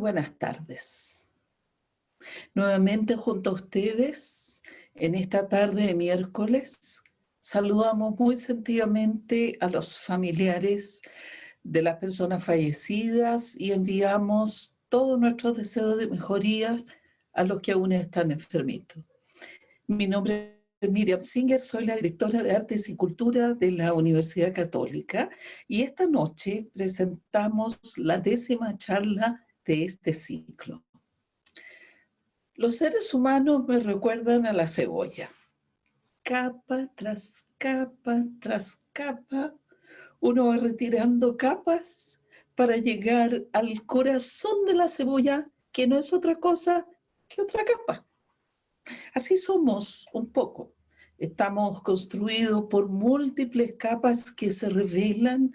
Buenas tardes. Nuevamente junto a ustedes, en esta tarde de miércoles, saludamos muy sentidamente a los familiares de las personas fallecidas y enviamos todos nuestros deseos de mejorías a los que aún están enfermitos. Mi nombre es Miriam Singer, soy la directora de Artes y Cultura de la Universidad Católica y esta noche presentamos la 10ª charla de este ciclo. Los seres humanos me recuerdan a la cebolla. Capa tras capa tras capa, uno va retirando capas para llegar al corazón de la cebolla, que no es otra cosa que otra capa. Así somos un poco. Estamos construidos por múltiples capas que se revelan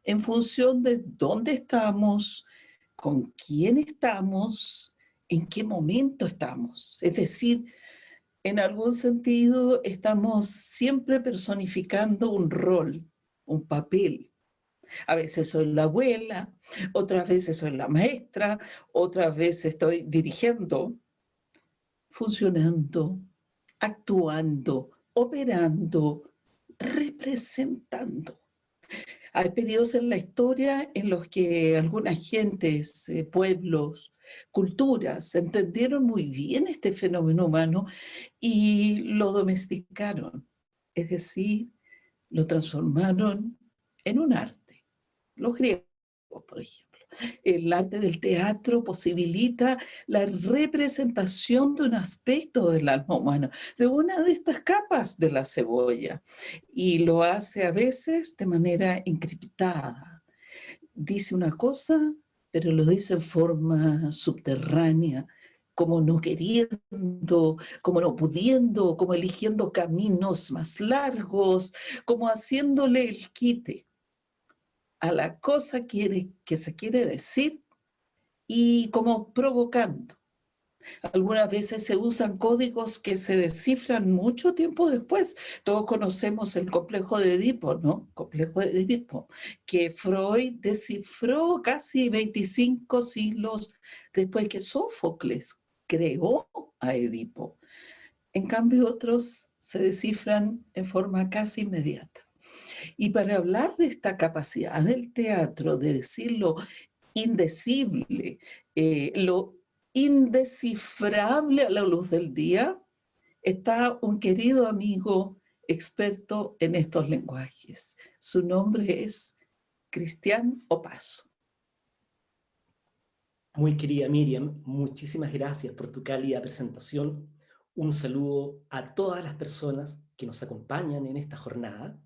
en función de dónde estamos, con quién estamos, en qué momento estamos. Es decir, en algún sentido estamos siempre personificando un rol, un papel. A veces soy la abuela, otras veces soy la maestra, otras veces estoy dirigiendo, funcionando, actuando, operando, representando. Hay periodos en la historia en los que algunas gentes, pueblos, culturas entendieron muy bien este fenómeno humano y lo domesticaron, es decir, lo transformaron en un arte. Los griegos, por ejemplo. El arte del teatro posibilita la representación de un aspecto del alma humana, de una de estas capas de la cebolla, y lo hace a veces de manera encriptada. Dice una cosa, pero lo dice en forma subterránea, como no queriendo, como no pudiendo, como eligiendo caminos más largos, como haciéndole el quite a la cosa que se quiere decir y como provocando. Algunas veces se usan códigos que se descifran mucho tiempo después. Todos conocemos el complejo de Edipo, ¿no? Complejo de Edipo, que Freud descifró casi 25 siglos después que Sófocles creó a Edipo. En cambio, otros se descifran en forma casi inmediata. Y para hablar de esta capacidad del teatro de decir lo indecible, lo indescifrable a la luz del día, está un querido amigo experto en estos lenguajes. Su nombre es Cristian Opaso. Muy querida Miriam, muchísimas gracias por tu cálida presentación. Un saludo a todas las personas que nos acompañan en esta jornada.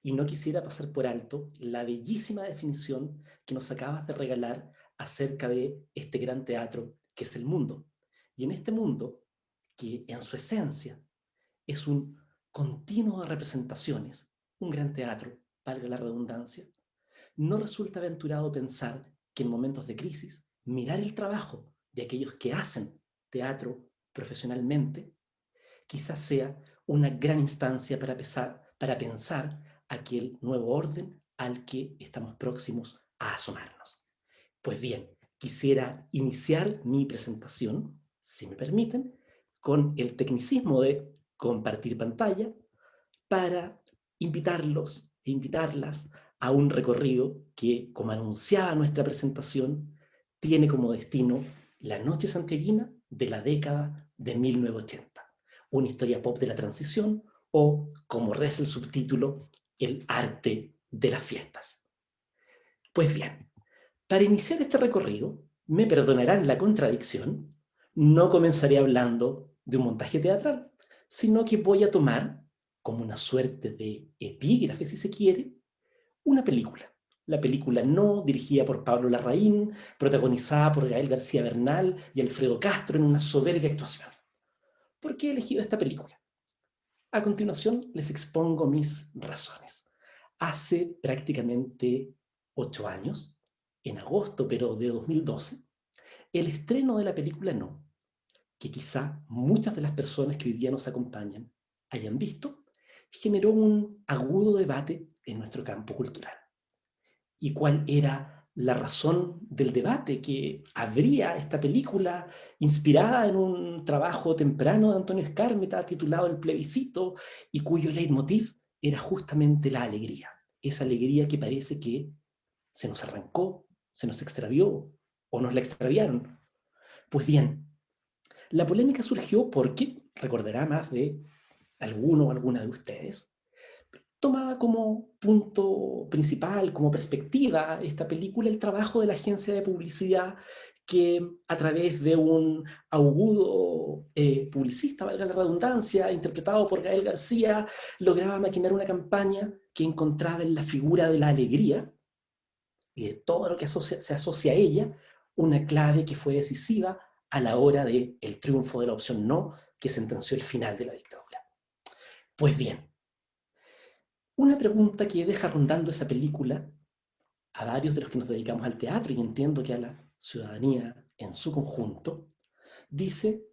Y no quisiera pasar por alto la bellísima definición que nos acabas de regalar acerca de este gran teatro que es el mundo. Y en este mundo, que en su esencia es un continuo de representaciones, un gran teatro, valga la redundancia, no resulta aventurado pensar que en momentos de crisis, mirar el trabajo de aquellos que hacen teatro profesionalmente, quizás sea una gran instancia para pensar aquel nuevo orden al que estamos próximos a asomarnos. Pues bien, quisiera iniciar mi presentación, si me permiten, con el tecnicismo de compartir pantalla para invitarlos e invitarlas a un recorrido que, como anunciaba nuestra presentación, tiene como destino la noche santiaguina de la década de 1980, una historia pop de la transición o, como reza el subtítulo, el arte de las fiestas. Pues bien, para iniciar este recorrido, me perdonarán la contradicción, no comenzaré hablando de un montaje teatral, sino que voy a tomar, como una suerte de epígrafe si se quiere, una película. La película No, dirigida por Pablo Larraín, protagonizada por Gael García Bernal y Alfredo Castro en una soberbia actuación. ¿Por qué he elegido esta película? A continuación les expongo mis razones. Hace prácticamente 8 años, en agosto pero de 2012, el estreno de la película No, que quizá muchas de las personas que hoy día nos acompañan hayan visto, generó un agudo debate en nuestro campo cultural. ¿Y cuál era la razón del debate que abría esta película, inspirada en un trabajo temprano de Antonio Skármeta titulado El plebiscito, y cuyo leitmotiv era justamente la alegría. Esa alegría que parece que se nos arrancó, se nos extravió o nos la extraviaron. Pues bien, la polémica surgió porque, recordará más de alguno o alguna de ustedes, tomaba como punto principal, como perspectiva esta película, el trabajo de la agencia de publicidad que a través de un agudo publicista, valga la redundancia, interpretado por Gael García, lograba maquinar una campaña que encontraba en la figura de la alegría y de todo lo que se asocia a ella, una clave que fue decisiva a la hora del triunfo de la opción no, que sentenció el final de la dictadura. Pues bien, una pregunta que deja rondando esa película a varios de los que nos dedicamos al teatro, y entiendo que a la ciudadanía en su conjunto, dice,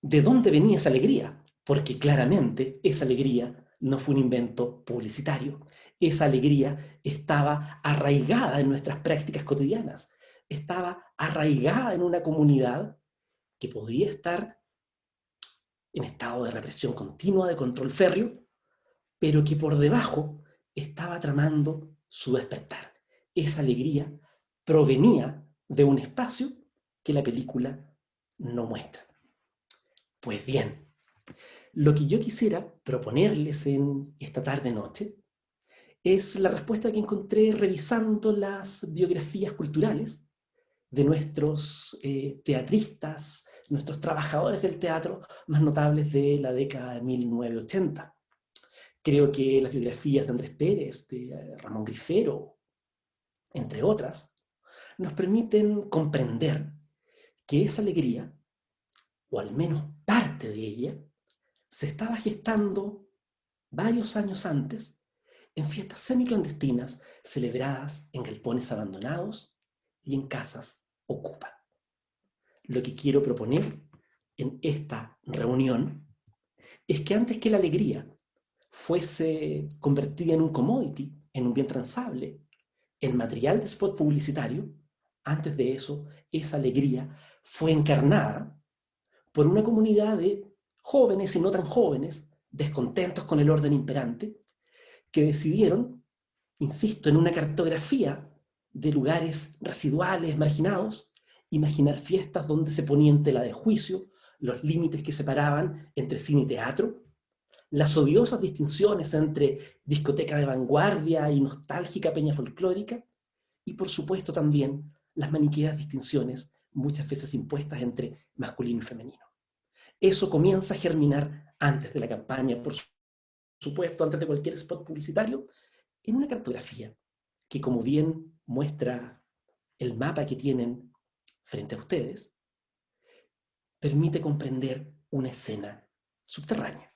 ¿de dónde venía esa alegría? Porque claramente esa alegría no fue un invento publicitario. Esa alegría estaba arraigada en nuestras prácticas cotidianas, estaba arraigada en una comunidad que podía estar en estado de represión continua, de control férreo, pero que por debajo estaba tramando su despertar. Esa alegría provenía de un espacio que la película no muestra. Pues bien, lo que yo quisiera proponerles en esta tarde-noche es la respuesta que encontré revisando las biografías culturales de nuestros teatristas, nuestros trabajadores del teatro más notables de la década de 1980. Creo que las biografías de Andrés Pérez, de Ramón Grifero, entre otras, nos permiten comprender que esa alegría, o al menos parte de ella, se estaba gestando varios años antes en fiestas semiclandestinas celebradas en galpones abandonados y en casas ocupa. Lo que quiero proponer en esta reunión es que antes que la alegría fuese convertida en un commodity, en un bien transable, en material de spot publicitario, antes de eso, esa alegría fue encarnada por una comunidad de jóvenes y no tan jóvenes, descontentos con el orden imperante, que decidieron, insisto, en una cartografía de lugares residuales, marginados, imaginar fiestas donde se ponía en tela de juicio los límites que separaban entre cine y teatro, las odiosas distinciones entre discoteca de vanguardia y nostálgica peña folclórica, y por supuesto también las maniqueas distinciones muchas veces impuestas entre masculino y femenino. Eso comienza a germinar antes de la campaña, por supuesto, antes de cualquier spot publicitario, en una cartografía que, como bien muestra el mapa que tienen frente a ustedes, permite comprender una escena subterránea.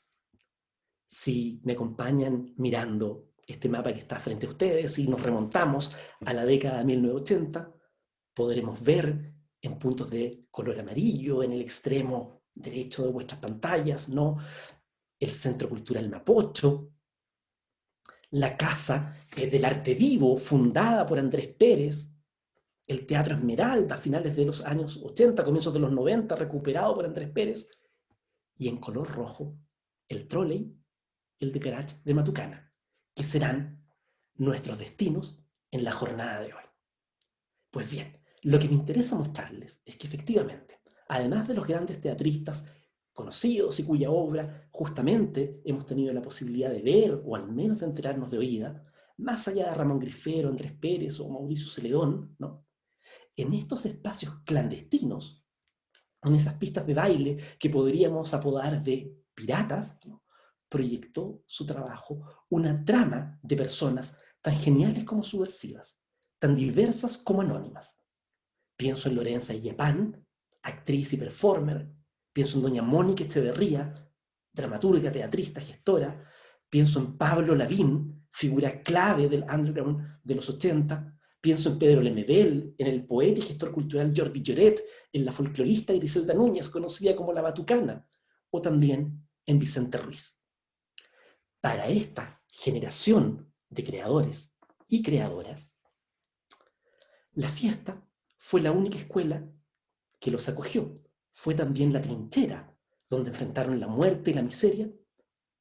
Si me acompañan mirando este mapa que está frente a ustedes y nos remontamos a la década de 1980, podremos ver en puntos de color amarillo en el extremo derecho de vuestras pantallas, ¿no?, el Centro Cultural Mapocho, la Casa del Arte Vivo, fundada por Andrés Pérez, el Teatro Esmeralda, a finales de los años 80, comienzos de los 90, recuperado por Andrés Pérez, y en color rojo, el Trolley y el Decarach de Matucana, que serán nuestros destinos en la jornada de hoy. Pues bien, lo que me interesa mostrarles es que efectivamente, además de los grandes teatristas conocidos y cuya obra justamente hemos tenido la posibilidad de ver o al menos de enterarnos de oída, más allá de Ramón Grifero, Andrés Pérez o Mauricio Celedón, ¿no?, en estos espacios clandestinos, en esas pistas de baile que podríamos apodar de piratas, ¿no?, proyectó su trabajo una trama de personas tan geniales como subversivas, tan diversas como anónimas. Pienso en Lorenza Iyapán, actriz y performer. Pienso en doña Mónica Echeverría, dramaturga, teatrista, gestora. Pienso en Pablo Lavín, figura clave del underground de los 80. Pienso en Pedro Lemebel, en el poeta y gestor cultural Jordi Lloret, en la folclorista Griselda Núñez, conocida como la Batucana, o también en Vicente Ruiz. Para esta generación de creadores y creadoras, La fiesta fue la única escuela que los acogió. Fue también la trinchera donde enfrentaron la muerte y la miseria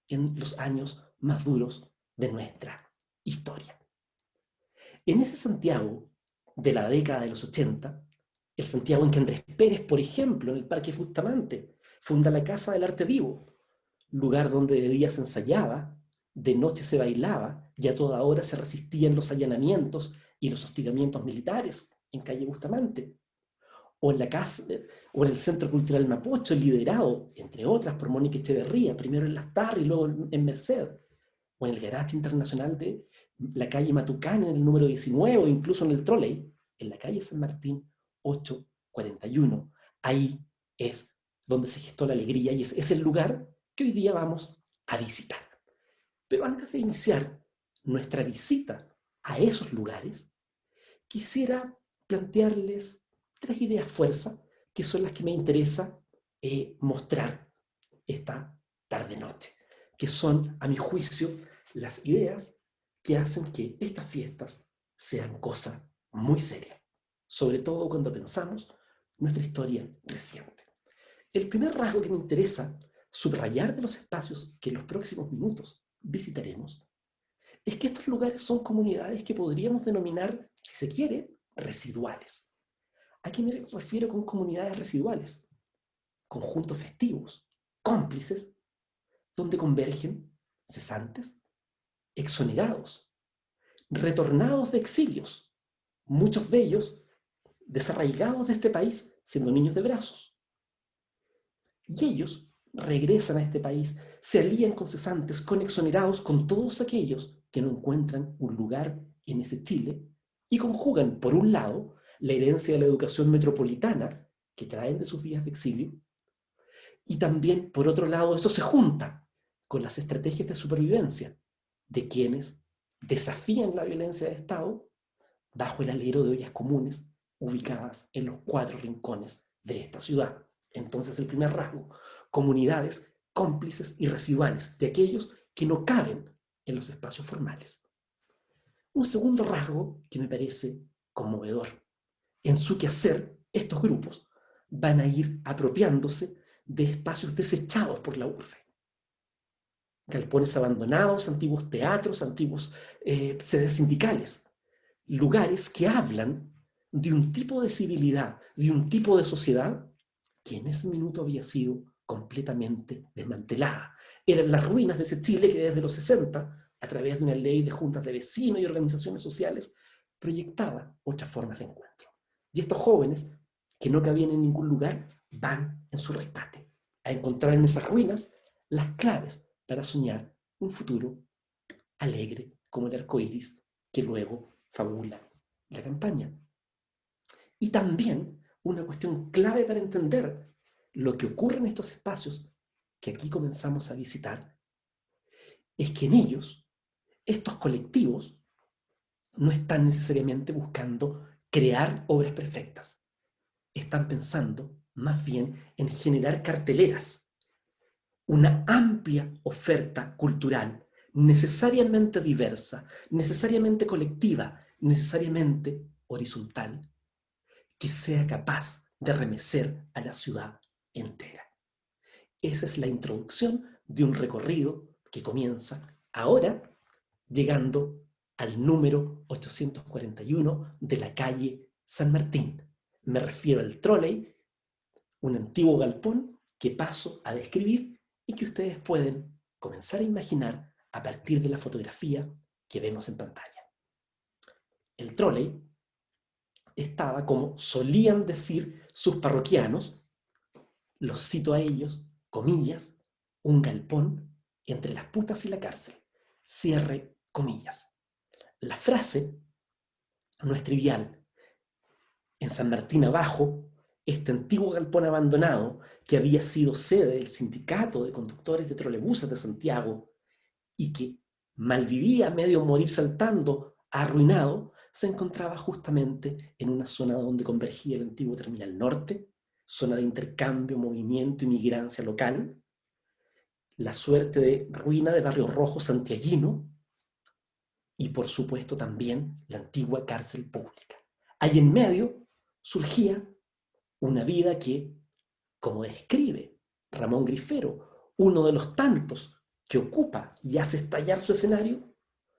en los años más duros de nuestra historia. En ese Santiago de la década de los 80, el Santiago en que Andrés Pérez, por ejemplo, en el Parque Bustamante, funda la Casa del Arte Vivo, lugar donde de día se ensayaba, de noche se bailaba y a toda hora se resistían los allanamientos y los hostigamientos militares en calle Bustamante, o en la casa, o en el Centro Cultural Mapocho, liderado, entre otras, por Mónica Echeverría, primero en Las Tarras y luego en Merced, o en el Garage Internacional de la calle Matucán en el número 19, o incluso en el Trolley, en la calle San Martín 841. Ahí es donde se gestó la alegría y es el lugar que hoy día vamos a visitar. Pero antes de iniciar nuestra visita a esos lugares, quisiera plantearles 3 ideas fuerza que son las que me interesa mostrar esta tarde-noche, que son, a mi juicio, las ideas que hacen que estas fiestas sean cosa muy seria, sobre todo cuando pensamos nuestra historia reciente. El primer rasgo que me interesa subrayar de los espacios que en los próximos minutos visitaremos es que estos lugares son comunidades que podríamos denominar, si se quiere, residuales. ¿A qué me refiero con comunidades residuales? Conjuntos festivos, cómplices, donde convergen cesantes, exonerados, retornados de exilios, muchos de ellos desarraigados de este país siendo niños de brazos. Y ellos regresan a este país, se alían con cesantes, con exonerados, con todos aquellos que no encuentran un lugar en ese Chile y conjugan, por un lado, la herencia de la educación metropolitana que traen de sus días de exilio, y también, por otro lado, eso se junta con las estrategias de supervivencia de quienes desafían la violencia de Estado bajo el alero de ollas comunes ubicadas en los 4 rincones de esta ciudad. Entonces, el primer rasgo, comunidades cómplices y residuales de aquellos que no caben en los espacios formales. Un segundo rasgo que me parece conmovedor. En su quehacer, estos grupos van a ir apropiándose de espacios desechados por la urbe. Galpones abandonados, antiguos teatros, antiguos sedes sindicales. Lugares que hablan de un tipo de civilidad, de un tipo de sociedad que en ese minuto había sido completamente desmantelada. Eran las ruinas de ese Chile que desde los 60, a través de una ley de juntas de vecinos y organizaciones sociales, proyectaba otras formas de encuentro. Y estos jóvenes, que no cabían en ningún lugar, van en su rescate, a encontrar en esas ruinas las claves para soñar un futuro alegre como el arco iris que luego fabula la campaña. Y también una cuestión clave para entender lo que ocurre en estos espacios que aquí comenzamos a visitar, es que en ellos, estos colectivos no están necesariamente buscando crear obras perfectas. Están pensando más bien en generar carteleras, una amplia oferta cultural, necesariamente diversa, necesariamente colectiva, necesariamente horizontal, que sea capaz de remecer a la ciudad entera. Esa es la introducción de un recorrido que comienza ahora llegando al número 841 de la calle San Martín. Me refiero al Trolley, un antiguo galpón que paso a describir y que ustedes pueden comenzar a imaginar a partir de la fotografía que vemos en pantalla. El Trolley estaba, como solían decir sus parroquianos, los cito a ellos, comillas, un galpón entre las putas y la cárcel, cierre comillas. La frase no es trivial. En San Martín abajo, este antiguo galpón abandonado, que había sido sede del sindicato de conductores de trolebuses de Santiago y que malvivía medio morir saltando, arruinado, se encontraba justamente en una zona donde convergía el antiguo terminal norte, zona de intercambio, movimiento y migrancia local, la suerte de ruina de Barrio Rojo santiaguino y por supuesto también la antigua cárcel pública. Ahí en medio surgía una vida que, como describe Ramón Grifero, uno de los tantos que ocupa y hace estallar su escenario,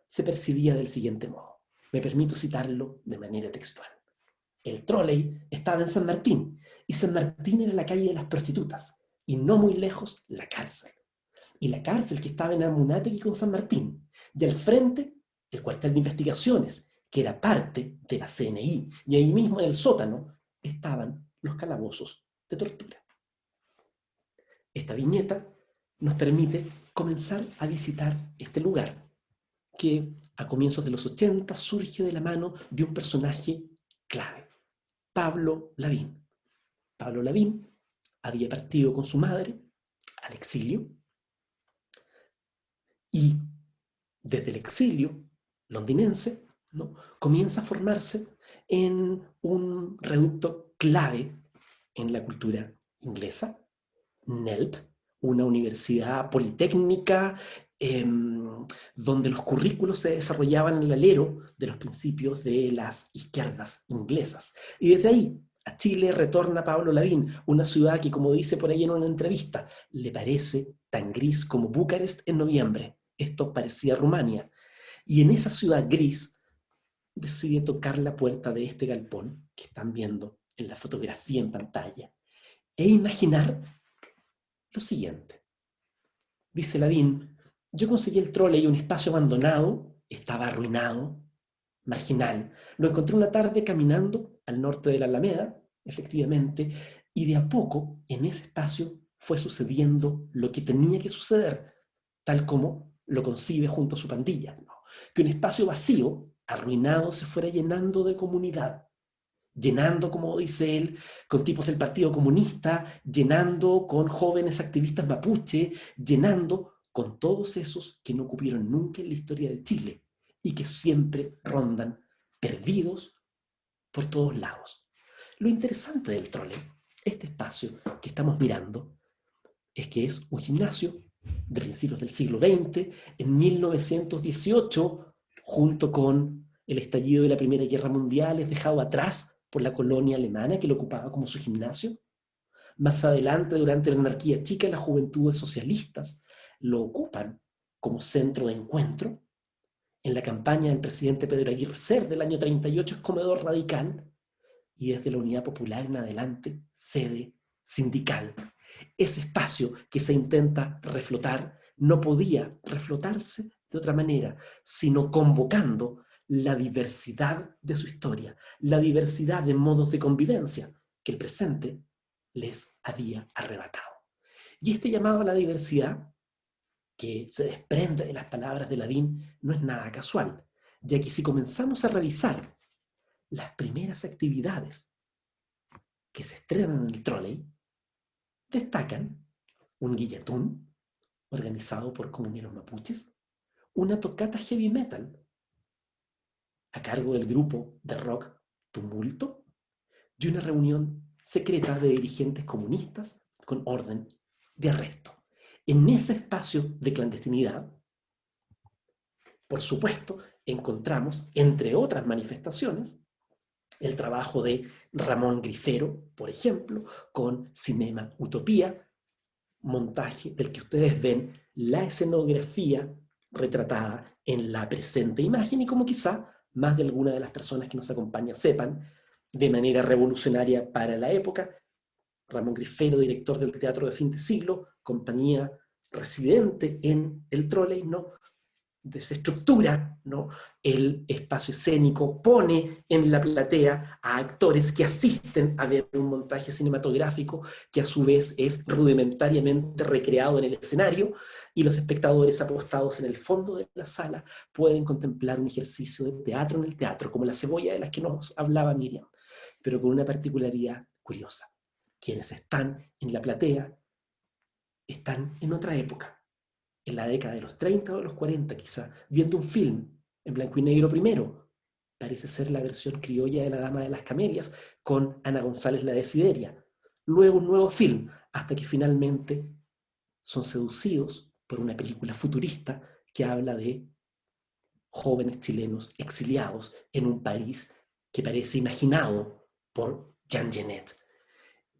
se percibía del siguiente modo. Me permito citarlo de manera textual. El tróley estaba en San Martín, y San Martín era la calle de las prostitutas, y no muy lejos la cárcel. Y la cárcel que estaba en Amunátegui con San Martín, y al frente el cuartel de investigaciones, que era parte de la CNI, y ahí mismo en el sótano estaban los calabozos de tortura. Esta viñeta nos permite comenzar a visitar este lugar, que a comienzos de los 80 surge de la mano de un personaje clave, Pablo Lavín. Pablo Lavín había partido con su madre al exilio y desde el exilio londinense, ¿no?, comienza a formarse en un reducto clave en la cultura inglesa, NELP, una universidad politécnica donde los currículos se desarrollaban en el alero de los principios de las izquierdas inglesas. Y desde ahí a Chile retorna Pablo Lavín, una ciudad que, como dice por ahí en una entrevista, le parece tan gris como Bucarest en noviembre. Esto parecía Rumania. Y en esa ciudad gris decide tocar la puerta de este galpón que están viendo en la fotografía en pantalla e imaginar lo siguiente. Dice Lavín: yo conseguí el trole y un espacio abandonado, estaba arruinado, marginal. Lo encontré una tarde caminando al norte de la Alameda, efectivamente, y de a poco en ese espacio fue sucediendo lo que tenía que suceder, tal como lo concibe junto a su pandilla, ¿no? Que un espacio vacío, arruinado, se fuera llenando de comunidad, llenando, como dice él, con tipos del Partido Comunista, llenando con jóvenes activistas mapuche, llenando con todos esos que no ocupieron nunca en la historia de Chile y que siempre rondan perdidos por todos lados. Lo interesante del trole, este espacio que estamos mirando, es que es un gimnasio de principios del siglo XX, en 1918, junto con el estallido de la Primera Guerra Mundial, es dejado atrás por la colonia alemana que lo ocupaba como su gimnasio. Más adelante, durante la anarquía chica, las juventudes socialistas lo ocupan como centro de encuentro. En la campaña del presidente Pedro Aguirre Cerda del año 38 es comedor radical, y desde la Unidad Popular en adelante, sede sindical. Ese espacio que se intenta reflotar no podía reflotarse de otra manera, sino convocando la diversidad de su historia, la diversidad de modos de convivencia que el presente les había arrebatado. Y este llamado a la diversidad, que se desprende de las palabras de Lavín, no es nada casual, ya que si comenzamos a revisar las primeras actividades que se estrenan en el troley, destacan un guillatún organizado por comuneros mapuches, una tocata heavy metal a cargo del grupo de rock Tumulto y una reunión secreta de dirigentes comunistas con orden de arresto. En ese espacio de clandestinidad, por supuesto, encontramos, entre otras manifestaciones, el trabajo de Ramón Grifero, por ejemplo, con Cinema Utopía, montaje del que ustedes ven la escenografía retratada en la presente imagen, y como quizá más de alguna de las personas que nos acompañan sepan, de manera revolucionaria para la época, Ramón Grifero, director del Teatro de Fin de Siglo, compañía residente en el Trolley, ¿no?, desestructura, ¿no?, el espacio escénico, pone en la platea a actores que asisten a ver un montaje cinematográfico que a su vez es rudimentariamente recreado en el escenario, y los espectadores apostados en el fondo de la sala pueden contemplar un ejercicio de teatro en el teatro, como la cebolla de las que nos hablaba Miriam, pero con una particularidad curiosa. Quienes están en la platea están en otra época, en la década de los 30 o de los 40 quizá, viendo un film en blanco y negro primero. Parece ser la versión criolla de La Dama de las Camelias, con Ana González la Desideria. Luego un nuevo film, hasta que finalmente son seducidos por una película futurista que habla de jóvenes chilenos exiliados en un país que parece imaginado por Jean Genet.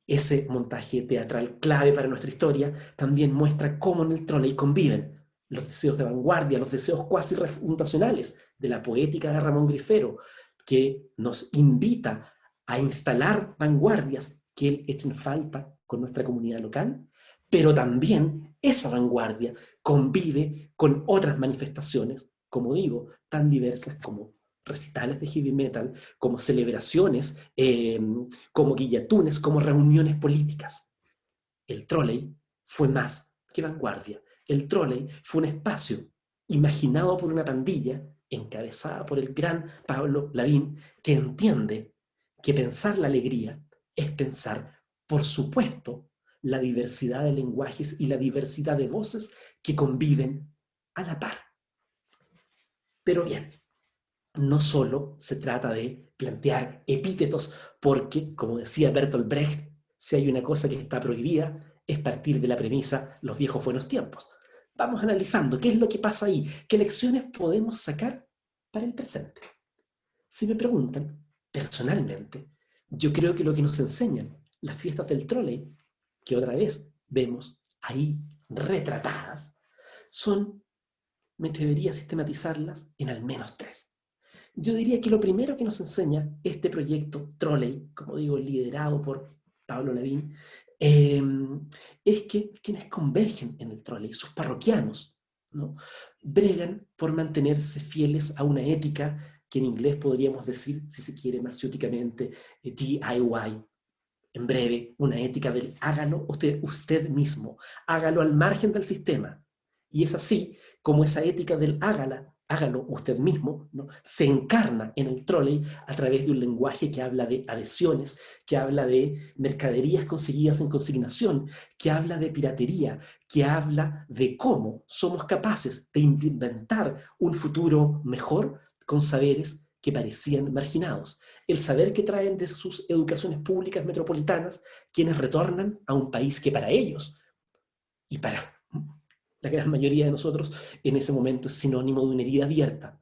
Ese montaje teatral clave para nuestra historia también muestra cómo en el Trolley conviven los deseos de vanguardia, los deseos cuasi refundacionales de la poética de Ramón Grifero, que nos invita a instalar vanguardias que echen falta con nuestra comunidad local, pero también esa vanguardia convive con otras manifestaciones, como digo, tan diversas como recitales de heavy metal, como celebraciones, como guillatunes, como reuniones políticas. El Trolley fue más que vanguardia. El Trolley fue un espacio imaginado por una pandilla encabezada por el gran Pablo Lavín, que entiende que pensar la alegría es pensar, por supuesto, la diversidad de lenguajes y la diversidad de voces que conviven a la par. Pero bien, no solo se trata de plantear epítetos, porque, como decía Bertolt Brecht, si hay una cosa que está prohibida, es partir de la premisa los viejos buenos tiempos. Vamos analizando qué es lo que pasa ahí, qué lecciones podemos sacar para el presente. Si me preguntan, personalmente, yo creo que lo que nos enseñan las fiestas del Trolley, que otra vez vemos ahí retratadas, son, me atrevería a sistematizarlas en al menos tres. Yo diría que lo primero que nos enseña este proyecto Trolley, como digo, liderado por Pablo Lavín, es que quienes convergen en el Trolley, sus parroquianos, ¿no?, bregan por mantenerse fieles a una ética que en inglés podríamos decir, si se quiere marciúticamente, DIY. En breve, una ética del hágalo usted mismo, hágalo al margen del sistema. Y es así como esa ética del hágalo usted mismo, ¿no?, se encarna en el Trolley a través de un lenguaje que habla de adhesiones, que habla de mercaderías conseguidas en consignación, que habla de piratería, que habla de cómo somos capaces de inventar un futuro mejor con saberes que parecían marginados. El saber que traen de sus educaciones públicas metropolitanas quienes retornan a un país que para ellos y para la gran mayoría de nosotros en ese momento es sinónimo de una herida abierta.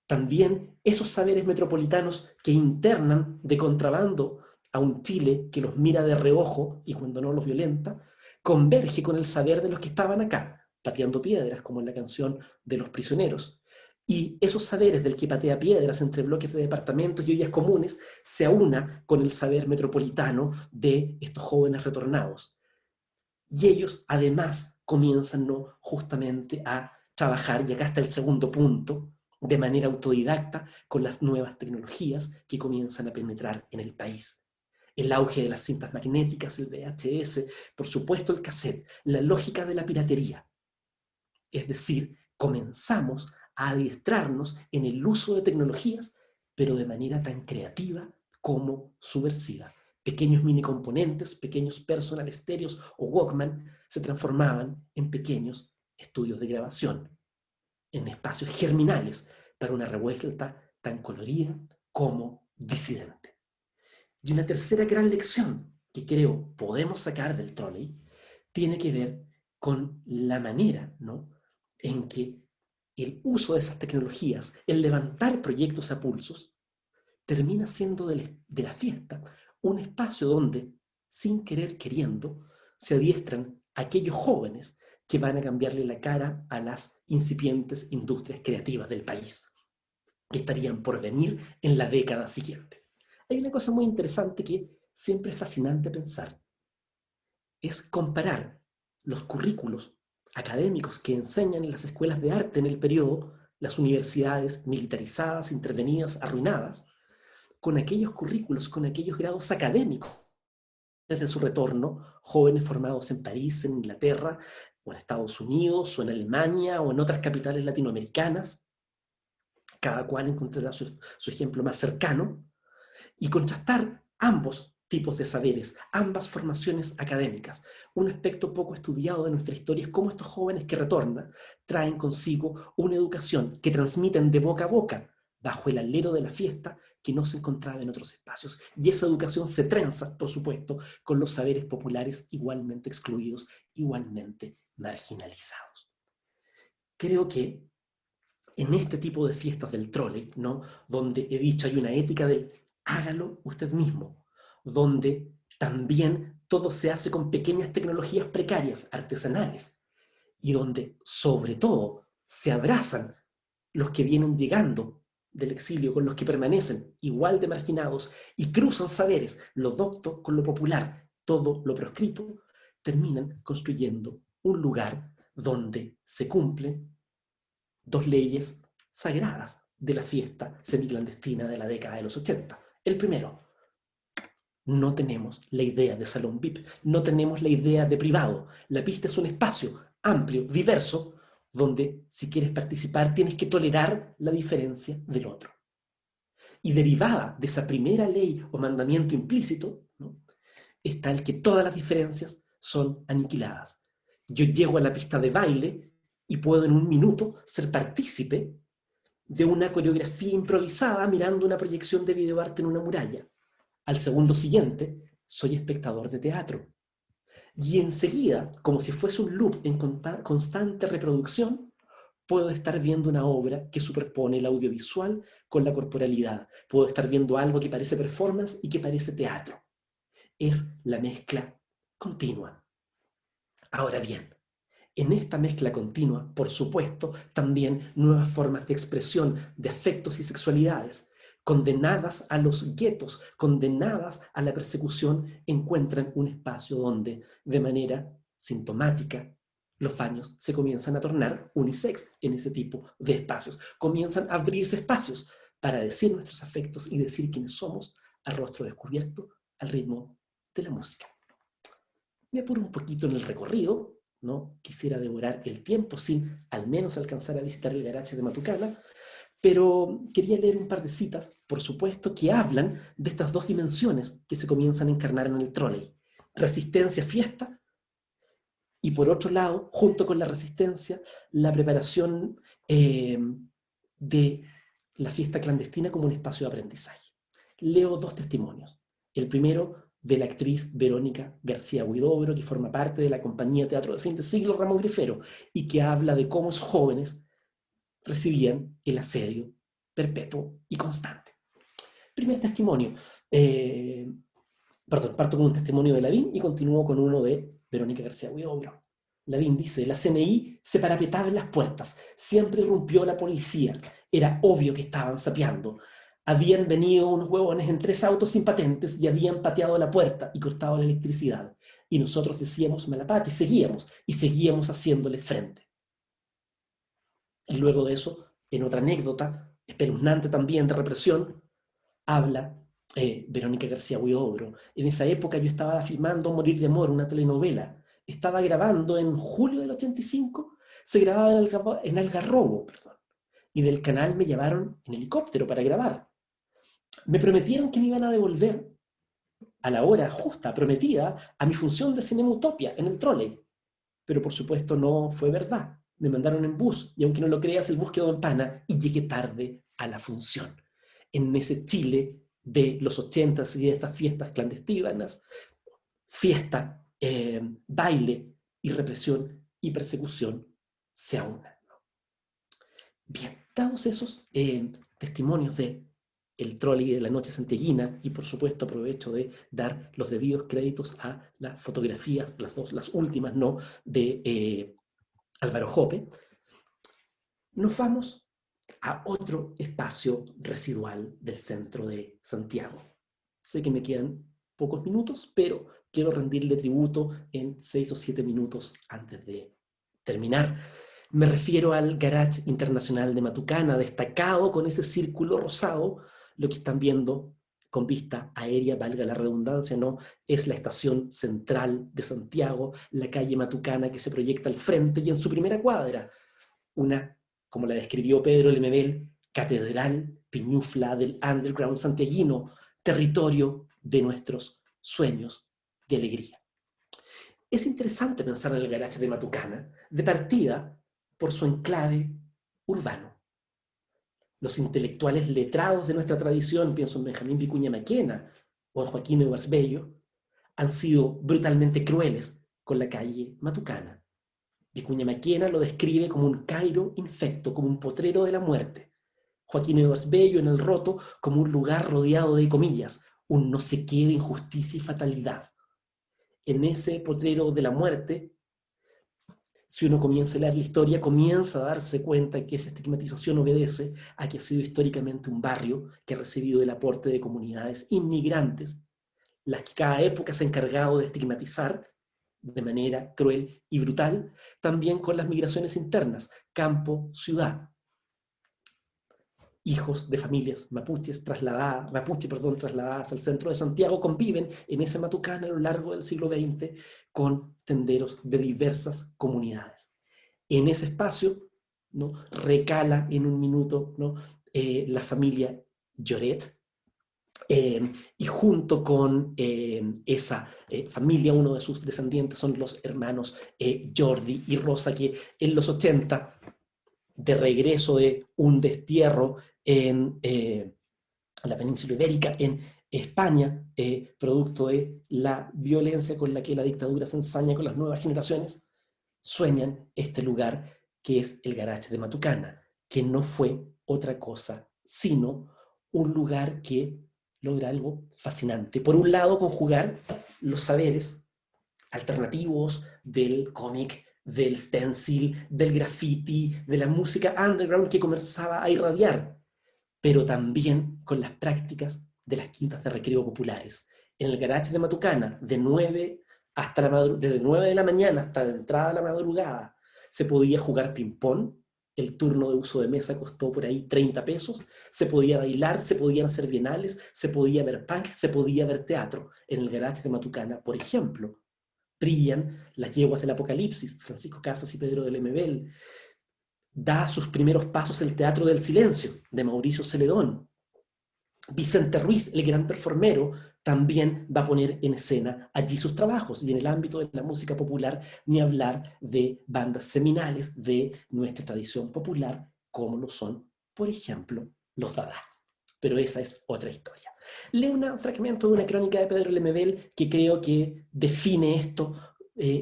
También esos saberes metropolitanos que internan de contrabando a un Chile que los mira de reojo y cuando no los violenta, converge con el saber de los que estaban acá, pateando piedras, como en la canción de Los Prisioneros. Y esos saberes del que patea piedras entre bloques de departamentos y ollas comunes se aúna con el saber metropolitano de estos jóvenes retornados. Y ellos además comienzan, ¿no?, justamente a trabajar, y acá está el segundo punto, de manera autodidacta con las nuevas tecnologías que comienzan a penetrar en el país. El auge de las cintas magnéticas, el VHS, por supuesto el cassette, la lógica de la piratería. Es decir, comenzamos a adiestrarnos en el uso de tecnologías, pero de manera tan creativa como subversiva. Pequeños mini componentes, pequeños personal estéreos o Walkman se transformaban en pequeños estudios de grabación, en espacios germinales para una revuelta tan colorida como disidente. Y una tercera gran lección que creo podemos sacar del Trolley tiene que ver con la manera, ¿no?, en que el uso de esas tecnologías, el levantar proyectos a pulsos, termina siendo de la fiesta un espacio donde, sin querer queriendo, se adiestran aquellos jóvenes que van a cambiarle la cara a las incipientes industrias creativas del país, que estarían por venir en la década siguiente. Hay una cosa muy interesante que siempre es fascinante pensar, es comparar los currículos académicos que enseñan en las escuelas de arte en el periodo, las universidades militarizadas, intervenidas, arruinadas, con aquellos currículos, con aquellos grados académicos desde su retorno, jóvenes formados en París, en Inglaterra, o en Estados Unidos, o en Alemania, o en otras capitales latinoamericanas, cada cual encontrará su ejemplo más cercano, y contrastar ambos tipos de saberes, ambas formaciones académicas. Un aspecto poco estudiado de nuestra historia es cómo estos jóvenes que retornan traen consigo una educación que transmiten de boca a boca bajo el alero de la fiesta que no se encontraba en otros espacios. Y esa educación se trenza, por supuesto, con los saberes populares igualmente excluidos, igualmente marginalizados. Creo que en este tipo de fiestas del trole, ¿no? Donde he dicho hay una ética del hágalo usted mismo, donde también todo se hace con pequeñas tecnologías precarias, artesanales, y donde sobre todo se abrazan los que vienen llegando del exilio con los que permanecen igual de marginados y cruzan saberes, lo docto con lo popular, todo lo proscrito, terminan construyendo un lugar donde se cumplen dos leyes sagradas de la fiesta semiclandestina de la década de los 80. El primero, no tenemos la idea de salón VIP, no tenemos la idea de privado. La pista es un espacio amplio, diverso, donde si quieres participar tienes que tolerar la diferencia del otro. Y derivada de esa primera ley o mandamiento implícito, ¿no?, está el que todas las diferencias son aniquiladas. Yo llego a la pista de baile y puedo en un minuto ser partícipe de una coreografía improvisada mirando una proyección de videoarte en una muralla. Al segundo siguiente, soy espectador de teatro. Y enseguida, como si fuese un loop en constante reproducción, puedo estar viendo una obra que superpone el audiovisual con la corporalidad. Puedo estar viendo algo que parece performance y que parece teatro. Es la mezcla continua. Ahora bien, en esta mezcla continua, por supuesto, también nuevas formas de expresión de afectos y sexualidades, condenadas a los guetos, condenadas a la persecución, encuentran un espacio donde, de manera sintomática, los baños se comienzan a tornar unisex en ese tipo de espacios. Comienzan a abrirse espacios para decir nuestros afectos y decir quiénes somos a rostro descubierto, al ritmo de la música. Me apuro un poquito en el recorrido. No quisiera devorar el tiempo sin al menos alcanzar a visitar el garaje de Matucana, pero quería leer un par de citas, por supuesto, que hablan de estas dos dimensiones que se comienzan a encarnar en el trolley. Resistencia, fiesta, y por otro lado, junto con la resistencia, la preparación de la fiesta clandestina como un espacio de aprendizaje. Leo dos testimonios. El primero de la actriz Verónica García Huidobro, que forma parte de la compañía Teatro de Fin de Siglo Ramón Grifero, y que habla de cómo esos jóvenes recibían el asedio perpetuo y constante. Primer testimonio. Parto con un testimonio de Lavín y continúo con uno de Verónica García Huidobro. Lavín dice: la CNI se parapetaba en las puertas, siempre irrumpió la policía, era obvio que estaban sapeando. Habían venido unos huevones en 3 autos sin patentes y habían pateado la puerta y cortado la electricidad. Y nosotros decíamos malapate y seguíamos haciéndole frente. Y luego de eso, en otra anécdota, espeluznante también de represión, habla Verónica García Huidobro. En esa época yo estaba filmando Morir de Amor, una telenovela. Estaba grabando en julio del 85, se grababa en Algarrobo, perdón. Y del canal me llevaron en helicóptero para grabar. Me prometieron que me iban a devolver a la hora justa, prometida, a mi función de Cinema Utopia en el trolley. Pero por supuesto no fue verdad. Me mandaron en bus, y aunque no lo creas, el bus quedó en pana y llegué tarde a la función. En ese Chile de los 80s y de estas fiestas clandestinas, fiesta, baile y represión y persecución se aunan. Bien, dados esos testimonios de el trolley de la noche santiaguina, y por supuesto aprovecho de dar los debidos créditos a las fotografías, las últimas, ¿no?, de Álvaro Jope, nos vamos a otro espacio residual del centro de Santiago. Sé que me quedan pocos minutos, pero quiero rendirle tributo en 6 o 7 minutos antes de terminar. Me refiero al Garage Internacional de Matucana, destacado con ese círculo rosado. Lo que están viendo con vista aérea, valga la redundancia, ¿no?, es la estación central de Santiago, la calle Matucana que se proyecta al frente, y en su primera cuadra, una, como la describió Pedro Lemebel, catedral piñufla del underground santiaguino, territorio de nuestros sueños de alegría. Es interesante pensar en el Garage de Matucana, de partida por su enclave urbano. Los intelectuales letrados de nuestra tradición, pienso en Benjamín Vicuña Maquena o en Joaquín Evers Bello, han sido brutalmente crueles con la calle Matucana. Vicuña Maquena lo describe como un Cairo infecto, como un potrero de la muerte. Joaquín Edwards Bello en El Roto como un lugar rodeado de comillas, un no sé qué de injusticia y fatalidad. En ese potrero de la muerte, si uno comienza a leer la historia, comienza a darse cuenta que esa estigmatización obedece a que ha sido históricamente un barrio que ha recibido el aporte de comunidades inmigrantes, las que cada época se ha encargado de estigmatizar de manera cruel y brutal, también con las migraciones internas, campo, ciudad. Hijos de familias trasladadas al centro de Santiago conviven en ese Matucana a lo largo del siglo XX con tenderos de diversas comunidades. En ese espacio, ¿no?, recala en un minuto, ¿no?, la familia Lloret, y junto con esa familia, uno de sus descendientes son los hermanos Jordi y Rosa, que en los 80, de regreso de un destierro en la península ibérica, en España, producto de la violencia con la que la dictadura se ensaña con las nuevas generaciones, sueñan este lugar que es el Garage de Matucana, que no fue otra cosa sino un lugar que logra algo fascinante. Por un lado, conjugar los saberes alternativos del cómic, del stencil, del graffiti, de la música underground que comenzaba a irradiar, pero también con las prácticas de las quintas de recreo populares. En el Garage de Matucana, desde 9 de la mañana hasta la entrada de la madrugada, se podía jugar ping-pong. El turno de uso de mesa costó por ahí 30 pesos. Se podía bailar, se podían hacer bienales, se podía ver punk, se podía ver teatro. En el Garage de Matucana, por ejemplo, brillan las yeguas del Apocalipsis, Francisco Casas y Pedro de Lemebel. Da sus primeros pasos el Teatro del Silencio, de Mauricio Celedón. Vicente Ruiz, el gran performero, también va a poner en escena allí sus trabajos, y en el ámbito de la música popular, ni hablar de bandas seminales de nuestra tradición popular, como lo son, por ejemplo, los Dada. Pero esa es otra historia. Leo un fragmento de una crónica de Pedro Lemebel que creo que define esto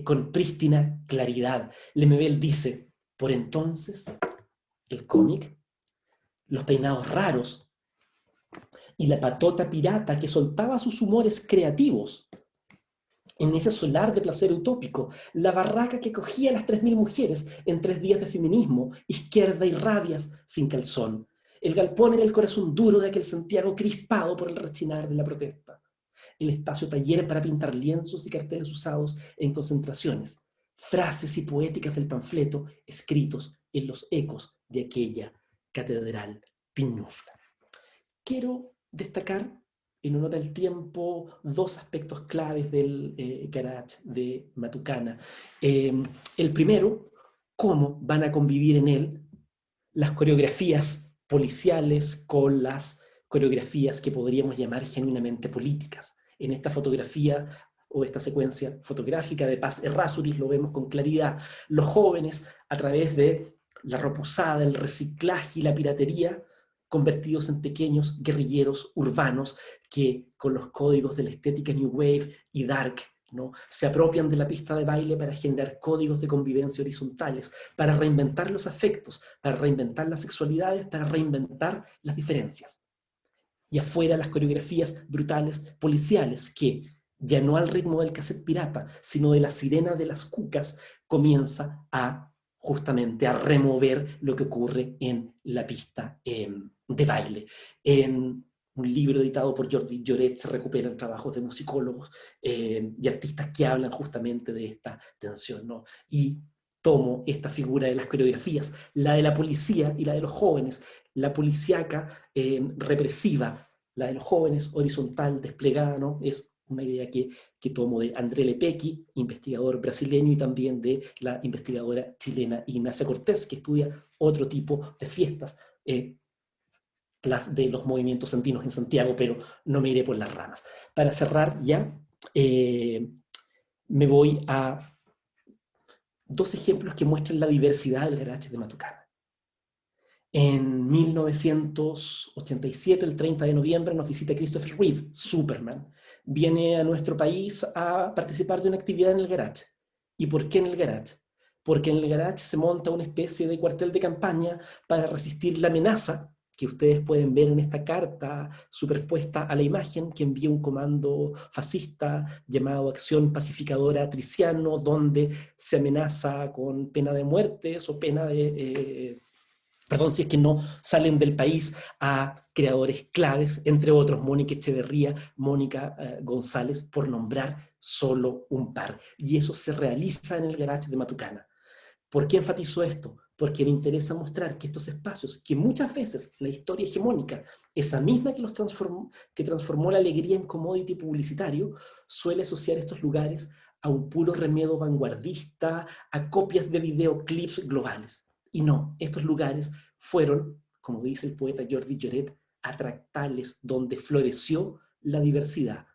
con prístina claridad. Lemebel dice: por entonces, el cómic, los peinados raros y la patota pirata que soltaba sus humores creativos en ese solar de placer utópico, la barraca que cogía a las 3000 mujeres en 3 días de feminismo, izquierda y rabias sin calzón. El galpón era el corazón duro de aquel Santiago crispado por el rechinar de la protesta. El espacio taller para pintar lienzos y carteles usados en concentraciones. Frases y poéticas del panfleto escritos en los ecos de aquella catedral piñufla. Quiero destacar, en honor al tiempo, 2 aspectos claves del Garage de Matucana. El primero, cómo van a convivir en él las coreografías policiales con las coreografías que podríamos llamar genuinamente políticas. En esta fotografía o esta secuencia fotográfica de Paz Errázuriz lo vemos con claridad. Los jóvenes, a través de la ropa usada, el reciclaje y la piratería, convertidos en pequeños guerrilleros urbanos que, con los códigos de la estética New Wave y Dark, ¿no?, se apropian de la pista de baile para generar códigos de convivencia horizontales, para reinventar los afectos, para reinventar las sexualidades, para reinventar las diferencias. Y afuera las coreografías brutales policiales que, ya no al ritmo del cassette pirata, sino de la sirena de las cucas, comienza a justamente a remover lo que ocurre en la pista de baile. En un libro editado por Jordi Lloret se recuperan trabajos de musicólogos y artistas que hablan justamente de esta tensión, ¿no? Y tomo esta figura de las coreografías, la de la policía y la de los jóvenes, la policíaca represiva, la de los jóvenes horizontal, desplegada, ¿no? Es una idea que tomo de André Lepecki, investigador brasileño, y también de la investigadora chilena Ignacia Cortés, que estudia otro tipo de fiestas, las de los movimientos andinos en Santiago, pero no me iré por las ramas. Para cerrar ya, me voy a 2 ejemplos que muestran la diversidad del Garage de Matucana. En 1987, el 30 de noviembre, nos visita Christopher Reeve, Superman. Viene a nuestro país a participar de una actividad en el Garage. ¿Y por qué en el Garage? porque en el garage se monta una especie de cuartel de campaña para resistir la amenaza que ustedes pueden ver en esta carta superpuesta a la imagen que envía un comando fascista llamado Acción Pacificadora Triciano, donde se amenaza con pena de muertes o pena de... perdón, si es que no salen del país a creadores claves, entre otros Mónica Echeverría, Mónica González, por nombrar solo un par. Y eso se realiza en el garage de Matucana. ¿Por qué enfatizo esto? Porque me interesa mostrar que estos espacios, que muchas veces la historia hegemónica, esa misma que que transformó la alegría en commodity publicitario, suele asociar estos lugares a un puro remedio vanguardista, a copias de videoclips globales. Y no, estos lugares fueron, como dice el poeta Jordi Lloret, atractales donde floreció la diversidad.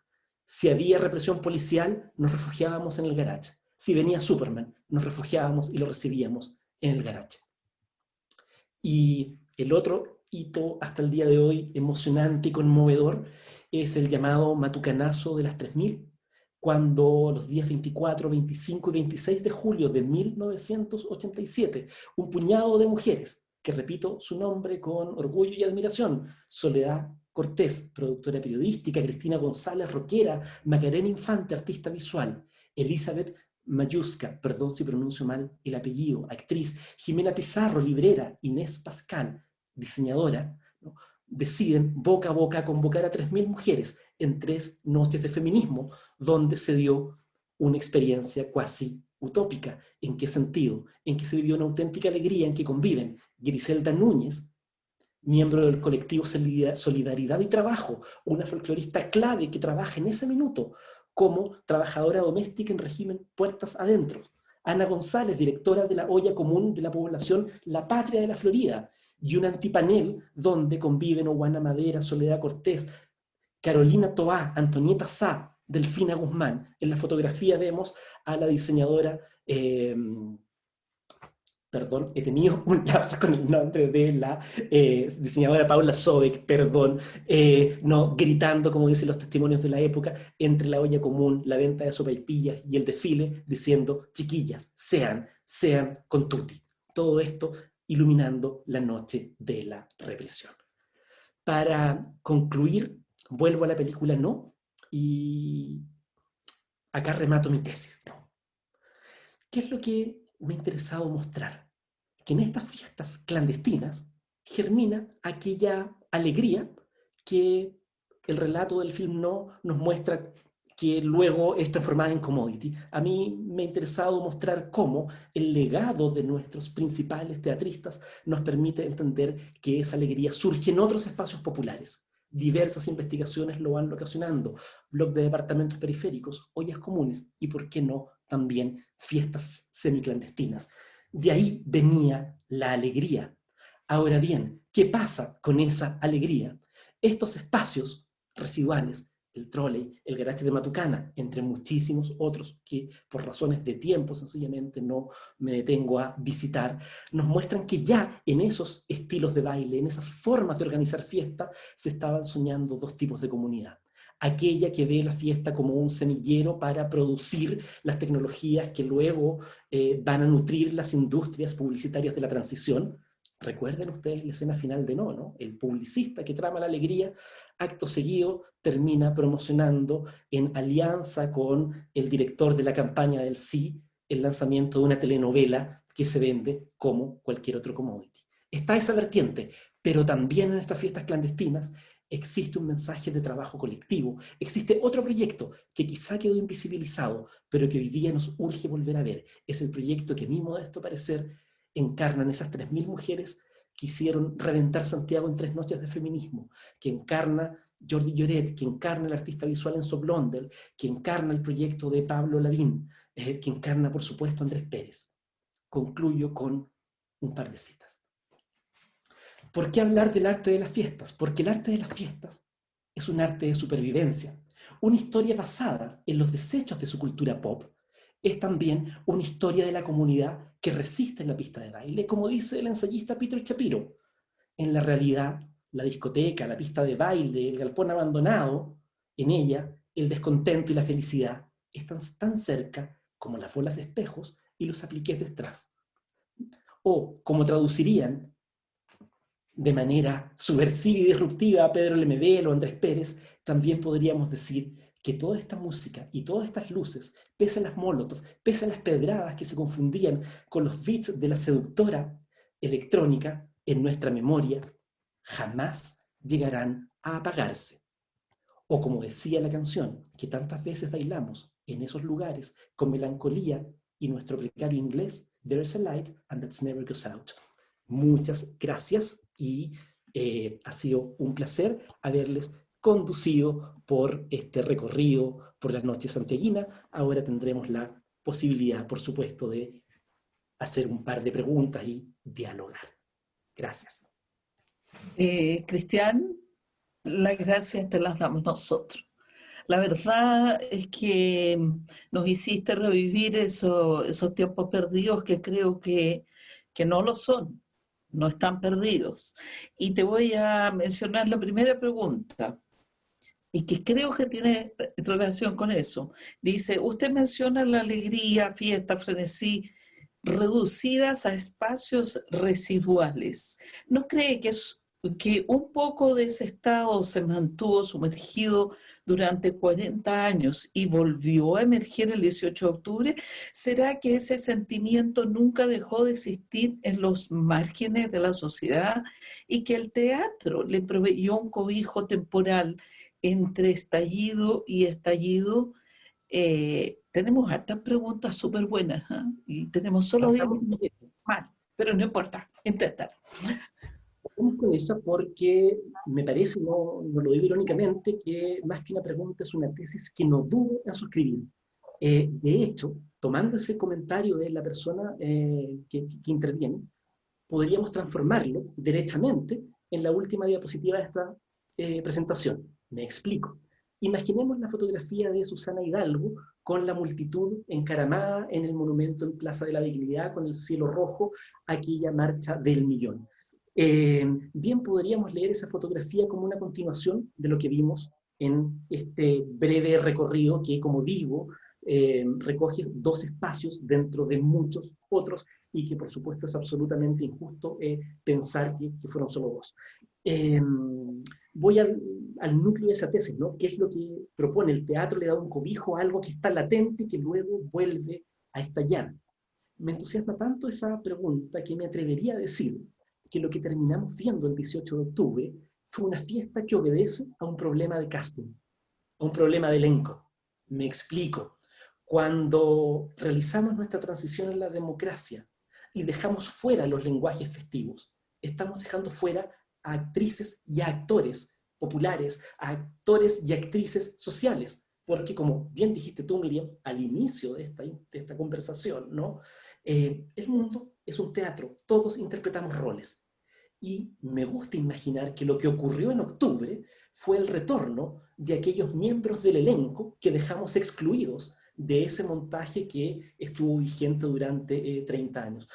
Si había represión policial, nos refugiábamos en el garage. Si venía Superman, nos refugiábamos y lo recibíamos en el garage. Y el otro hito hasta el día de hoy emocionante y conmovedor es el llamado Matucanazo de las 3000, cuando los días 24, 25 y 26 de julio de 1987, un puñado de mujeres, que repito su nombre con orgullo y admiración, Soledad Cortés, productora periodística, Cristina González, rockera, Macarena Infante, artista visual, Elizabeth Mayusca, perdón si pronuncio mal el apellido, actriz, Jimena Pizarro, librera, Inés Pascal, diseñadora, ¿no? Deciden boca a boca convocar a 3000 mujeres en 3 noches de feminismo, donde se dio una experiencia cuasi utópica. ¿En qué sentido? En que se vivió una auténtica alegría en que conviven Griselda Núñez, miembro del colectivo Solidaridad y Trabajo, una folclorista clave que trabaja en ese minuto como trabajadora doméstica en régimen puertas adentro. Ana González, directora de la olla común de la población La Patria de la Florida, y un antipanel donde conviven Oguana Madera, Soledad Cortés, Carolina Toá, Antonieta Sá, Delfina Guzmán. En la fotografía vemos a la diseñadora perdón, he tenido un lapso con el nombre de la diseñadora Paula Sobek, perdón, no, gritando, como dicen los testimonios de la época, entre la olla común, la venta de sopaipillas y el desfile, diciendo, chiquillas, sean con tutti. Todo esto iluminando la noche de la represión. Para concluir, vuelvo a la película No, y acá remato mi tesis. ¿Qué es lo que me ha interesado mostrar? Que en estas fiestas clandestinas germina aquella alegría que el relato del film No nos muestra que luego es transformada en commodity. A mí me ha interesado mostrar cómo el legado de nuestros principales teatristas nos permite entender que esa alegría surge en otros espacios populares. Diversas investigaciones lo van ocasionando, blog de departamentos periféricos, ollas comunes y, por qué no, también fiestas semiclandestinas. De ahí venía la alegría. Ahora bien, ¿qué pasa con esa alegría? Estos espacios residuales, el trolley, el garaje de Matucana, entre muchísimos otros que por razones de tiempo sencillamente no me detengo a visitar, nos muestran que ya en esos estilos de baile, en esas formas de organizar fiesta, se estaban soñando dos tipos de comunidad. Aquella que ve la fiesta como un semillero para producir las tecnologías que luego van a nutrir las industrias publicitarias de la transición. Recuerden ustedes la escena final de No, ¿no? El publicista que trama la alegría, acto seguido termina promocionando en alianza con el director de la campaña del Sí, el lanzamiento de una telenovela que se vende como cualquier otro commodity. Está esa vertiente, pero también en estas fiestas clandestinas existe un mensaje de trabajo colectivo, existe otro proyecto que quizá quedó invisibilizado, pero que hoy día nos urge volver a ver. Es el proyecto que a mi modesto parecer encarnan esas 3000 mujeres que hicieron reventar Santiago en 3 noches de feminismo, que encarna Jordi Lloret, que encarna el artista visual Enzo Blondel, que encarna el proyecto de Pablo Lavín, que encarna, por supuesto, Andrés Pérez. Concluyo con un par de citas. ¿Por qué hablar del arte de las fiestas? Porque el arte de las fiestas es un arte de supervivencia. Una historia basada en los desechos de su cultura pop es también una historia de la comunidad que resiste en la pista de baile, como dice el ensayista Peter Shapiro. En la realidad, la discoteca, la pista de baile, el galpón abandonado, en ella, el descontento y la felicidad están tan cerca como las bolas de espejos y los apliques detrás. O, como traducirían de manera subversiva y disruptiva a Pedro Lemebel o Andrés Pérez, también podríamos decir que toda esta música y todas estas luces, pese a las molotov, pese a las pedradas que se confundían con los beats de la seductora electrónica en nuestra memoria, jamás llegarán a apagarse. O como decía la canción, que tantas veces bailamos en esos lugares con melancolía y nuestro precario inglés, There's a light and that never goes out. Muchas gracias y ha sido un placer haberles conducido por este recorrido por la noche santiaguina. Ahora tendremos la posibilidad, por supuesto, de hacer un par de preguntas y dialogar. Gracias. Cristian, las gracias te las damos nosotros. La verdad es que nos hiciste revivir esos tiempos perdidos que creo que no lo son, no están perdidos. Y te voy a mencionar la primera pregunta, y que creo que tiene relación con eso. Dice, usted menciona la alegría, fiesta, frenesí, reducidas a espacios residuales. ¿No cree que un poco de ese estado se mantuvo sumergido durante 40 años y volvió a emerger el 18 de octubre? ¿Será que ese sentimiento nunca dejó de existir en los márgenes de la sociedad y que el teatro le proveyó un cobijo temporal entre estallido y estallido? Tenemos hartas preguntas súper buenas, ¿eh? Y tenemos solo 10 minutos. Mal, pero no importa, intentar. Vamos con esa porque me parece, no lo digo irónicamente, que más que una pregunta es una tesis que no dudo en suscribir. De hecho, tomando ese comentario de la persona que interviene, podríamos transformarlo derechamente en la última diapositiva de esta presentación. Me explico. Imaginemos la fotografía de Susana Hidalgo con la multitud encaramada en el monumento en Plaza de la Dignidad, con el cielo rojo, aquella marcha del millón. Bien podríamos leer esa fotografía como una continuación de lo que vimos en este breve recorrido que, como digo, recoge dos espacios dentro de muchos otros y que por supuesto es absolutamente injusto pensar que fueron solo dos. Voy al núcleo de esa tesis, ¿no? ¿Qué es lo que propone? El teatro le da un cobijo a algo que está latente y que luego vuelve a estallar. Me entusiasma tanto esa pregunta que me atrevería a decir que lo que terminamos viendo el 18 de octubre fue una fiesta que obedece a un problema de casting, a un problema de elenco. Me explico. Cuando realizamos nuestra transición en la democracia y dejamos fuera los lenguajes festivos, estamos dejando fuera a actrices y a actores populares, a actores y actrices sociales, porque como bien dijiste tú, Miriam, al inicio de esta conversación, ¿no? El mundo es un teatro, todos interpretamos roles. Y me gusta imaginar que lo que ocurrió en octubre fue el retorno de aquellos miembros del elenco que dejamos excluidos de ese montaje que estuvo vigente durante 30 años.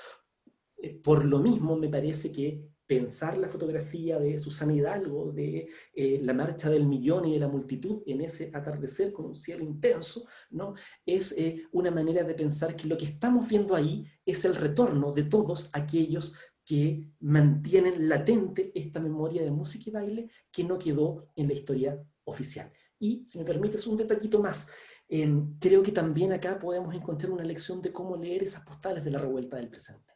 Por lo mismo, me parece que pensar la fotografía de Susana Hidalgo, de la marcha del millón y de la multitud en ese atardecer con un cielo intenso, ¿no? Es una manera de pensar que lo que estamos viendo ahí es el retorno de todos aquellos que mantienen latente esta memoria de música y baile que no quedó en la historia oficial. Y, si me permites, un detallito más. Creo que también acá podemos encontrar una lección de cómo leer esas postales de la revuelta del presente.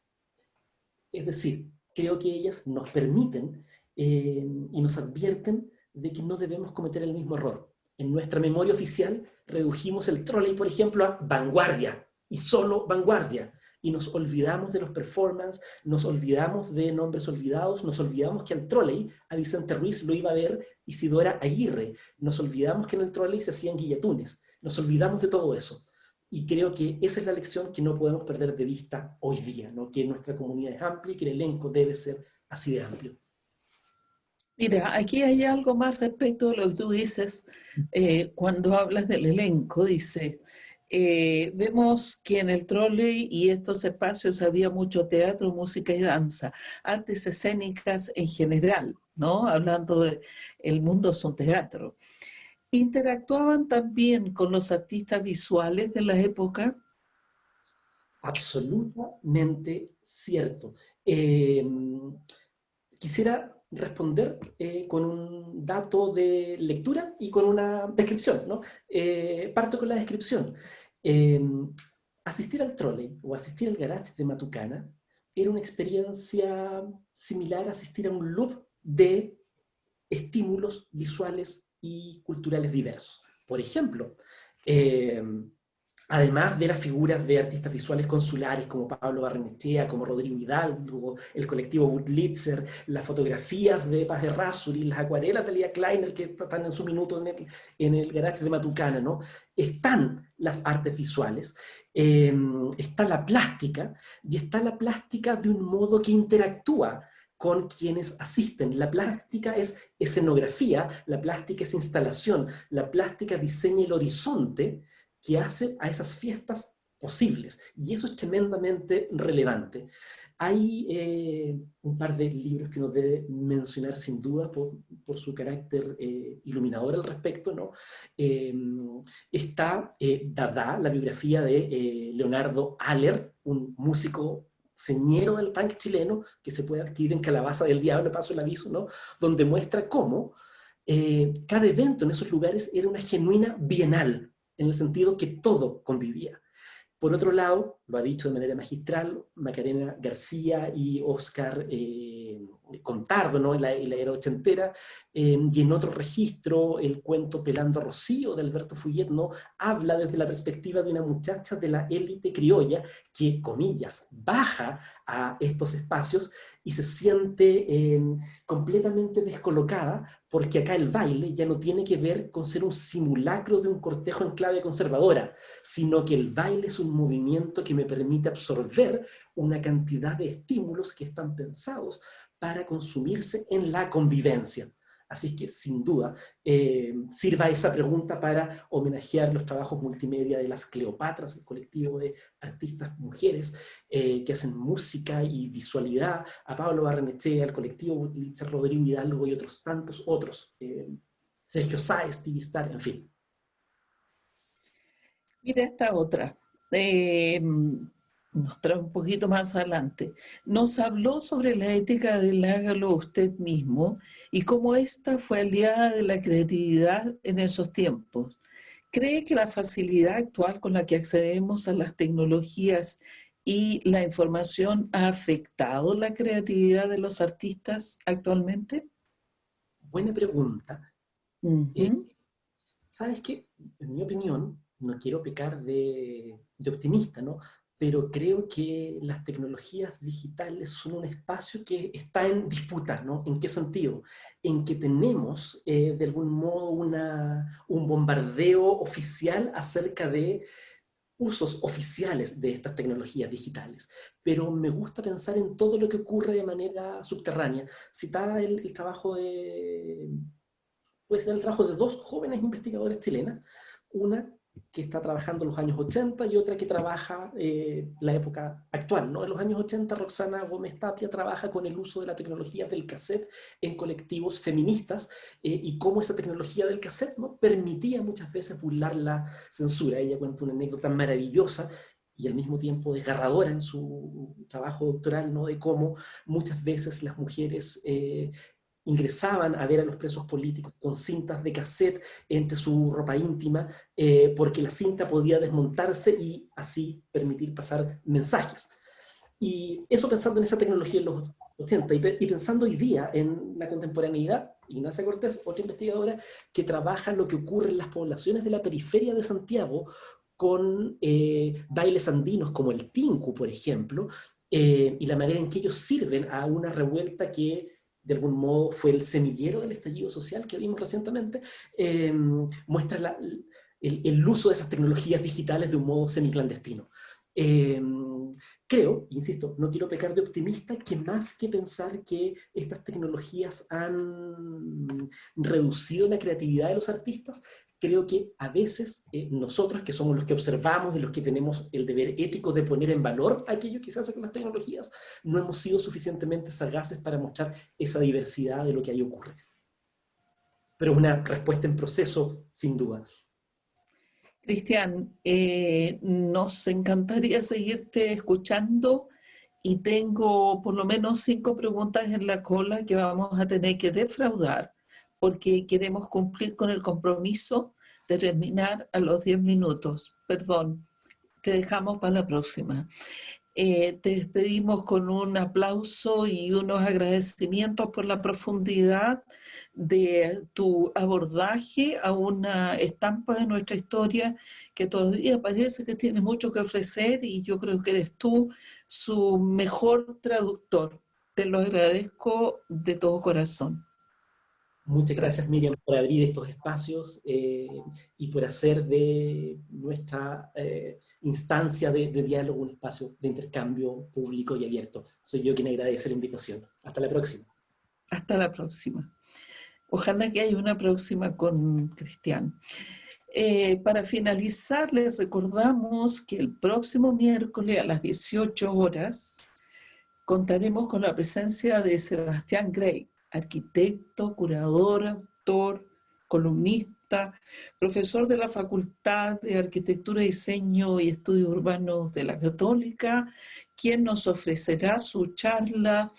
Es decir, creo que ellas nos permiten y nos advierten de que no debemos cometer el mismo error. En nuestra memoria oficial redujimos el trolley, por ejemplo, a vanguardia, y solo vanguardia. Y nos olvidamos de los performances, nos olvidamos de nombres olvidados, nos olvidamos que al trolley a Vicente Ruiz lo iba a ver Isidora Aguirre, nos olvidamos que en el trolley se hacían guillatunes, nos olvidamos de todo eso. Y creo que esa es la lección que no podemos perder de vista hoy día, ¿no? Que nuestra comunidad es amplia y que el elenco debe ser así de amplio. Mira, aquí hay algo más respecto de lo que tú dices cuando hablas del elenco. Dice, vemos que en el trolley y estos espacios había mucho teatro, música y danza, artes escénicas en general, ¿no? Hablando de el mundo es un teatro. ¿Interactuaban también con los artistas visuales de la época? Absolutamente cierto. Quisiera responder con un dato de lectura y con una descripción, ¿no? Parto con la descripción. Eh, Asistir al trolley o asistir al garage de Matucana era una experiencia similar a asistir a un loop de estímulos visuales y culturales diversos. Por ejemplo, eh, además de las figuras de artistas visuales consulares como Pablo Barrenechea, como Rodrigo Hidalgo, el colectivo Butlitzer, las fotografías de Paz de Errázuriz, las acuarelas de Lía Kleiner que están en su minuto en el garage de Matucana, ¿no? Están las artes visuales, está la plástica, y está la plástica de un modo que interactúa con quienes asisten. La plástica es escenografía, la plástica es instalación, la plástica diseña el horizonte que hace a esas fiestas posibles. Y eso es tremendamente relevante. Hay un par de libros que uno debe mencionar sin duda por su carácter iluminador al respecto, ¿no? Está Dada, la biografía de Leonardo Aller, un músico señero del punk chileno, que se puede adquirir en Calabaza del Diablo, paso el aviso, ¿no? Donde muestra cómo cada evento en esos lugares era una genuina bienal, en el sentido que todo convivía. Por otro lado, lo ha dicho de manera magistral Macarena García y Oscar Contardo, ¿no? en la era ochentera, y en otro registro, el cuento Pelando a Rocío de Alberto Fuyet, ¿no? Habla desde la perspectiva de una muchacha de la élite criolla que, comillas, baja a estos espacios y se siente completamente descolocada, porque acá el baile ya no tiene que ver con ser un simulacro de un cortejo en clave conservadora, sino que el baile es un movimiento que me permite absorber una cantidad de estímulos que están pensados para consumirse en la convivencia. Así que, sin duda, sirva esa pregunta para homenajear los trabajos multimedia de las Cleopatras, el colectivo de artistas mujeres que hacen música y visualidad, a Pablo Barrenechea, al colectivo Rodrigo Hidalgo y otros tantos otros, Sergio Sáez, Stevie Star, en fin. Mira esta otra. Nos trae un poquito más adelante. Nos habló sobre la ética del hágalo usted mismo y cómo esta fue aliada de la creatividad en esos tiempos. ¿Cree que la facilidad actual con la que accedemos a las tecnologías y la información ha afectado la creatividad de los artistas actualmente? Buena pregunta. Eh, Ujú. ¿Sabes qué? En mi opinión, no quiero pecar de optimista, ¿no? Pero creo que las tecnologías digitales son un espacio que está en disputa, ¿no? ¿En qué sentido? En que tenemos, de algún modo, un bombardeo oficial acerca de usos oficiales de estas tecnologías digitales, pero me gusta pensar en todo lo que ocurre de manera subterránea. Citaba el trabajo puede ser el trabajo de dos jóvenes investigadoras chilenas, una que está trabajando en los años 80 y otra que trabaja la época actual, ¿no? En los años 80, Roxana Gómez Tapia trabaja con el uso de la tecnología del cassette en colectivos feministas y cómo esa tecnología del cassette, ¿no? Permitía muchas veces burlar la censura. Ella cuenta una anécdota maravillosa y al mismo tiempo desgarradora en su trabajo doctoral, ¿no? De cómo muchas veces las mujeres ingresaban a ver a los presos políticos con cintas de cassette entre su ropa íntima, porque la cinta podía desmontarse y así permitir pasar mensajes. Y eso pensando en esa tecnología en los 80 y pensando hoy día en la contemporaneidad, Ignacia Cortés, otra investigadora, que trabaja lo que ocurre en las poblaciones de la periferia de Santiago con bailes andinos como el tinku, por ejemplo, y la manera en que ellos sirven a una revuelta que de algún modo fue el semillero del estallido social que vimos recientemente, muestra el uso de esas tecnologías digitales de un modo semiclandestino. Eh, Creo, insisto, no quiero pecar de optimista, que más que pensar que estas tecnologías han reducido la creatividad de los artistas, creo que a veces nosotros, que somos los que observamos y los que tenemos el deber ético de poner en valor aquello que se hace con las tecnologías, no hemos sido suficientemente sagaces para mostrar esa diversidad de lo que ahí ocurre. Pero es una respuesta en proceso, sin duda. Cristian, nos encantaría seguirte escuchando y tengo por lo menos 5 preguntas en la cola que vamos a tener que defraudar porque queremos cumplir con el compromiso de terminar a los 10 minutos. Perdón, te dejamos para la próxima. Te despedimos con un aplauso y unos agradecimientos por la profundidad de tu abordaje a una estampa de nuestra historia que todavía parece que tiene mucho que ofrecer y yo creo que eres tú su mejor traductor. Te lo agradezco de todo corazón. Muchas gracias, Gracias. Miriam, por abrir estos espacios y por hacer de nuestra instancia de diálogo un espacio de intercambio público y abierto. Soy yo quien agradece la invitación. Hasta la próxima. Hasta la próxima. Ojalá que haya una próxima con Cristian. Para finalizar, les recordamos que el próximo miércoles a las 18 horas contaremos con la presencia de Sebastián Grey, arquitecto, curador, autor, columnista, profesor de la Facultad de Arquitectura, Diseño y Estudios Urbanos de la Católica, quien nos ofrecerá su charla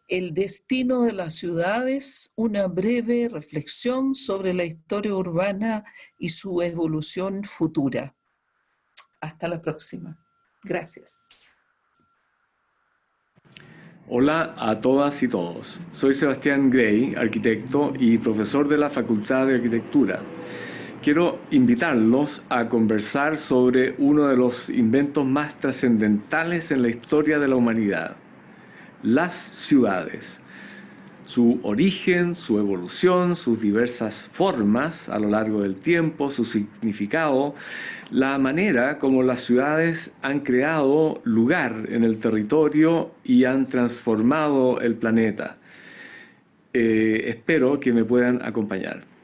El destino de las ciudades, una breve reflexión sobre la historia urbana y su evolución futura. Hasta la próxima. Gracias. Hola a todas y todos. Soy Sebastián Grey, arquitecto y profesor de la Facultad de Arquitectura. Quiero invitarlos a conversar sobre uno de los inventos más trascendentales en la historia de la humanidad: las ciudades. Su origen, su evolución, sus diversas formas a lo largo del tiempo, su significado, la manera como las ciudades han creado lugar en el territorio y han transformado el planeta. Espero que me puedan acompañar.